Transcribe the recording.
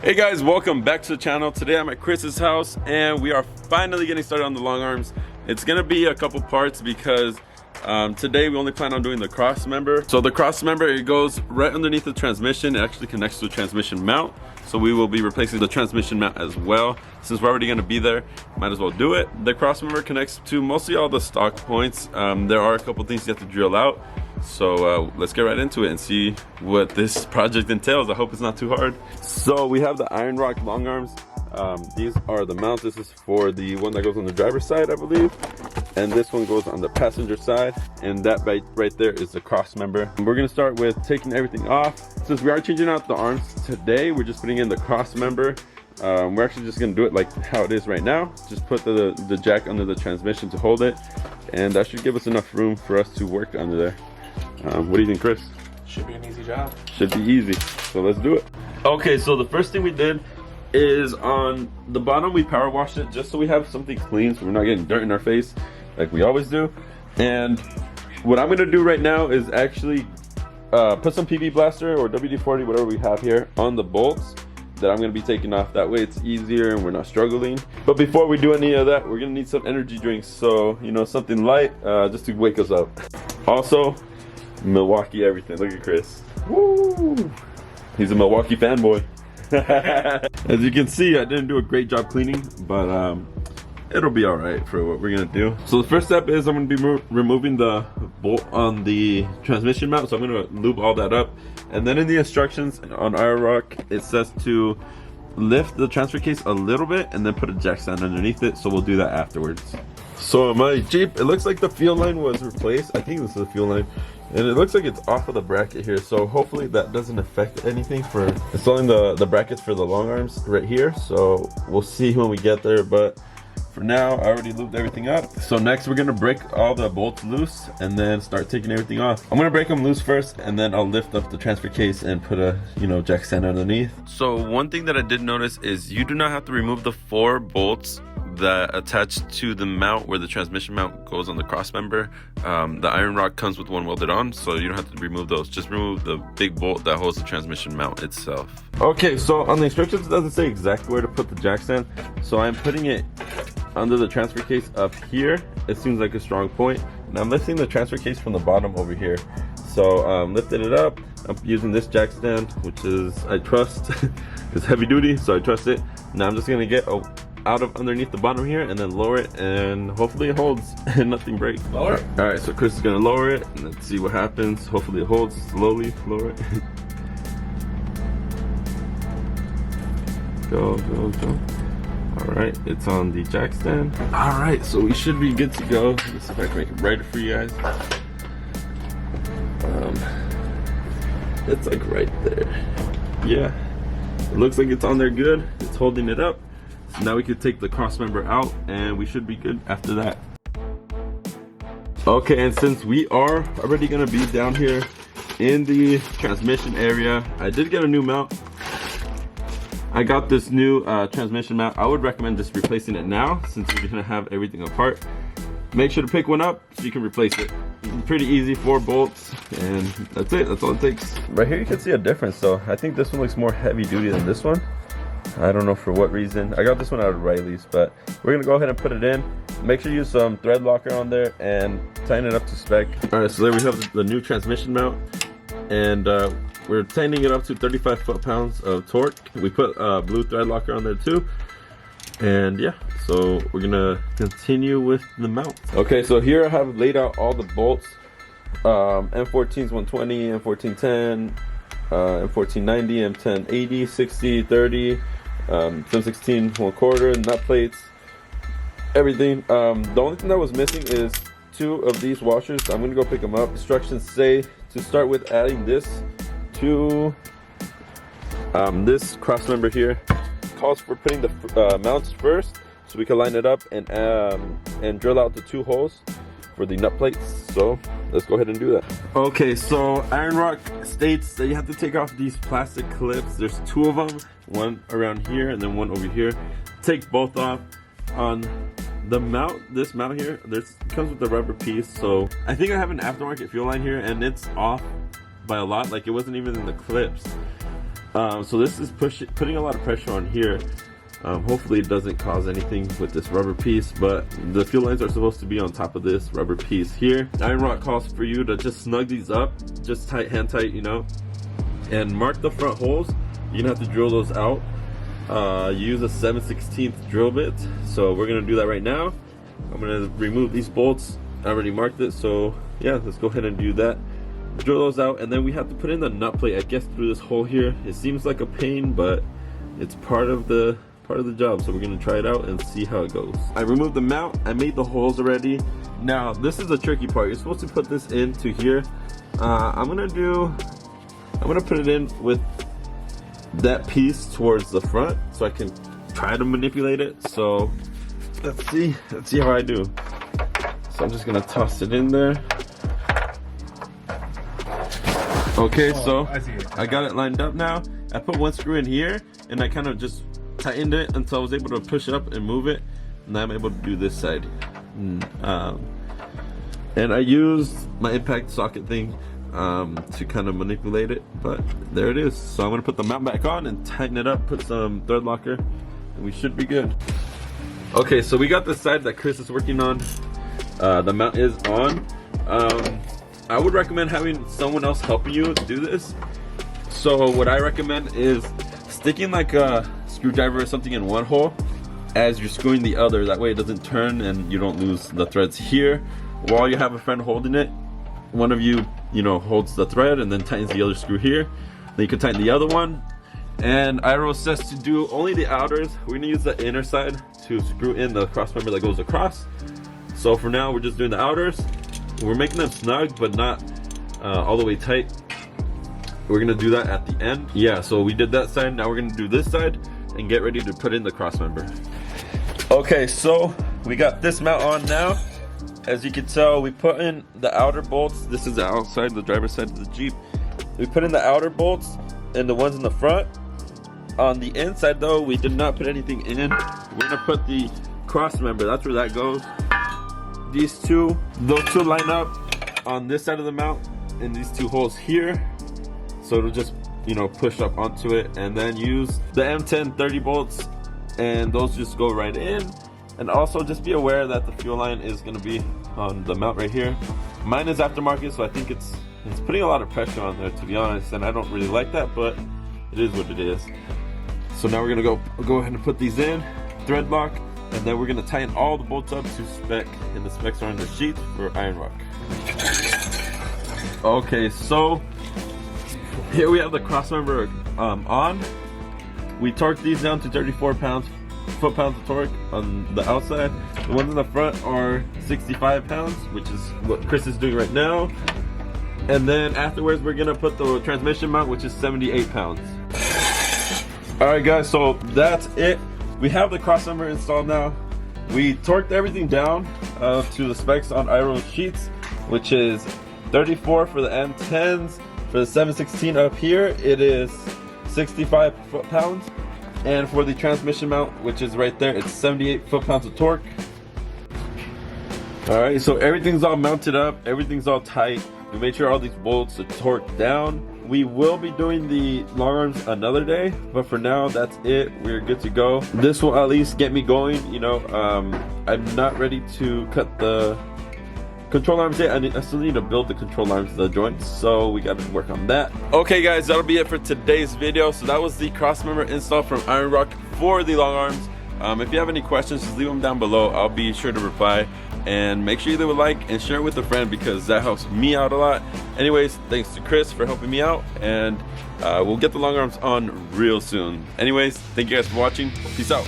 Hey guys, welcome back to the channel. Today I'm at Chris's house and we are finally getting started on the long arms. It's gonna be a couple parts because today we only plan on doing the cross member. So the cross member, it goes right underneath the transmission. It actually connects to the transmission mount. So we will be replacing the transmission mount as well. Since we're already gonna be there, might as well do it. The cross member connects to mostly all the stock points. There are a couple things you have to drill out. So let's get right into it and see what this project entails. I hope it's not too hard. So we have the iron rock long arms. These are the mounts. This is for the one that goes on the driver's side, I believe. And this one goes on the passenger side. And that right there is the cross member. And we're gonna start with taking everything off. Since we are changing out the arms today, we're just putting in the cross member. We're actually just gonna do it like how it is right now. Just put the jack under the transmission to hold it. And that should give us enough room for us to work under there. What do you think, Chris? Should be an easy job. Should be easy, so let's do it. Okay, so the first thing we did is on the bottom we power washed it just so we have something clean, so we're not getting dirt in our face like we always do. And what I'm gonna do right now is actually put some PB Blaster or WD-40, whatever we have here, on the bolts that I'm gonna be taking off. That way it's easier and we're not struggling. But before we do any of that, we're gonna need some energy drinks, so you know, something light just to wake us up. Also, Milwaukee everything. Look at Chris. Woo! He's a Milwaukee fanboy. As you can see, I didn't do a great job cleaning, but it'll be all right for what we're gonna do. So the first step is I'm gonna be removing the bolt on the transmission mount. So I'm gonna lube all that up, and then in the instructions on IRO, it says to lift the transfer case a little bit and then put a jack stand underneath it. So we'll do that afterwards. So my Jeep, it looks like the fuel line was replaced. I think this is the fuel line. And it looks like it's off of the bracket here, so hopefully that doesn't affect anything for installing the brackets for the long arms right here. So we'll see when we get there, but for now I already lubed everything up. So next we're gonna break all the bolts loose and then start taking everything off. I'm gonna break them loose first, and then I'll lift up the transfer case and put a jack stand underneath. So one thing that I did notice is you do not have to remove the 4 bolts that attach to the mount where the transmission mount goes on the cross member. The iron rod comes with one welded on, so you don't have to remove those. Just remove the big bolt that holds the transmission mount itself. Okay, so on the instructions it doesn't say exactly where to put the jack stand, so I'm putting it under the transfer case up here. It seems like a strong point, and I'm lifting the transfer case from the bottom over here. So lifting it up, I'm using this jack stand, which is, I trust, it's heavy duty, so I trust it. Now I'm just gonna get out of underneath the bottom here and then lower it, and hopefully it holds and nothing breaks. Lower it. All right, so Chris is gonna lower it and let's see what happens. Hopefully it holds. Slowly lower it. Go. All right, it's on the jack stand. All right, so we should be good to go. Let's see if I can make it brighter for you guys. It's like right there. Yeah, it looks like it's on there good. It's holding it up. So now we could take the cross member out and we should be good after that. Okay, and since we are already gonna be down here in the transmission area, I did get a new mount. I got this new transmission mount. I would recommend just replacing it now since you're gonna have everything apart. Make sure to pick one up so you can replace it. Pretty easy, 4 bolts, and that's it. That's all it takes. Right here you can see a difference though. I think this one looks more heavy duty than this one. I don't know for what reason. I got this one out of Riley's, but we're gonna go ahead and put it in. Make sure you use some thread locker on there and tighten it up to spec. All right, so there we have the new transmission mount, and we're tightening it up to 35 foot-pounds of torque. We put blue thread locker on there too. And yeah, so we're gonna continue with the mount. Okay, so here I have laid out all the bolts. M14's 120, M1410, M1490, M1080, 60, 30, 1016 1/4, nut plates, everything. The only thing that was missing is 2 of these washers. I'm gonna go pick them up. Instructions say to start with adding this to this cross member here. Calls for putting the mounts first so we can line it up and drill out the 2 holes for the nut plates. So let's go ahead and do that. Okay, so Iron Rock states that you have to take off these plastic clips. There's 2 of them, one around here and then one over here. Take both off. On the mount, this mount here, it comes with the rubber piece. So I think I have an aftermarket fuel line here and it's off by a lot. Like, it wasn't even in the clips. So this is putting a lot of pressure on here. Hopefully it doesn't cause anything with this rubber piece, but the fuel lines are supposed to be on top of this rubber piece here. Iron Rock calls for you to just snug these up, just hand tight, you know, and mark the front holes. You're gonna have to drill those out. Use a 7/16 drill bit. So we're gonna do that right now. I'm gonna remove these bolts. I already marked it, so yeah, let's go ahead and do that. Drill those out, and then we have to put in the nut plate, I guess, through this hole here. It seems like a pain, but it's part of the job, so we're gonna try it out and see how it goes. I removed the mount. I made the holes already. Now this is the tricky part. You're supposed to put this into here. I'm gonna put it in with that piece towards the front so I can try to manipulate it. So let's see how I do. So I'm just gonna toss it in there. Okay, so I got it lined up now. I put one screw in here and I kind of just tightened it until I was able to push up and move it. Now I'm able to do this side. And I used my impact socket thing to kind of manipulate it, but there it is. So I'm gonna put the mount back on and tighten it up, put some thread locker, and we should be good. Okay, so we got the side that Chris is working on. The mount is on. I would recommend having someone else helping you do this. So what I recommend is sticking like a screwdriver or something in one hole as you're screwing the other. That way it doesn't turn and you don't lose the threads here. While you have a friend holding it, one of you, holds the thread and then tightens the other screw here. Then you can tighten the other one. And IRO says to do only the outers. We're gonna use the inner side to screw in the cross member that goes across. So for now, we're just doing the outers. We're making them snug, but not all the way tight. We're gonna do that at the end. Yeah, so we did that side. Now we're gonna do this side and get ready to put in the cross member. Okay, so we got this mount on now. As you can tell, we put in the outer bolts. This is the outside, the driver's side of the Jeep. We put in the outer bolts and the ones in the front. On the inside though, we did not put anything in. We're gonna put the cross member, that's where that goes. Those two line up on this side of the mount in these two holes here. So it'll just, push up onto it, and then use the M10 30 bolts, and those just go right in. And also just be aware that the fuel line is gonna be on the mount right here. Mine is aftermarket, so I think it's putting a lot of pressure on there, to be honest, and I don't really like that, but it is what it is. So now we're gonna go ahead and put these in, thread lock, and then we're gonna tighten all the bolts up to spec, and the specs are on the sheet for Iron Rock. Okay, so here we have the cross member on. We torqued these down to 34 foot-pounds of torque on the outside. The ones in the front are 65 pounds, which is what Chris is doing right now. And then afterwards, we're gonna put the transmission mount, which is 78 pounds. All right, guys, so that's it. We have the cross member installed now. We torqued everything down to the specs on IRO sheets, which is 34 for the M10s. For the 7/16 up here, it is 65 foot-pounds. And for the transmission mount, which is right there, it's 78 foot-pounds of torque. All right, so everything's all mounted up, everything's all tight. We made sure all these bolts are torqued down. We will be doing the long arms another day, but for now, that's it. We're good to go. This will at least get me going. I'm not ready to cut the control arms yet. I still need to build the control arms, the joints, so we got to work on that. Okay, guys, that'll be it for today's video. So that was the cross member install from Iron Rock for the long arms. If you have any questions, just leave them down below. I'll be sure to reply. And make sure you leave a like and share it with a friend, because that helps me out a lot. Anyways, thanks to Chris for helping me out, and we'll get the long arms on real soon. Anyways, thank you guys for watching. Peace out.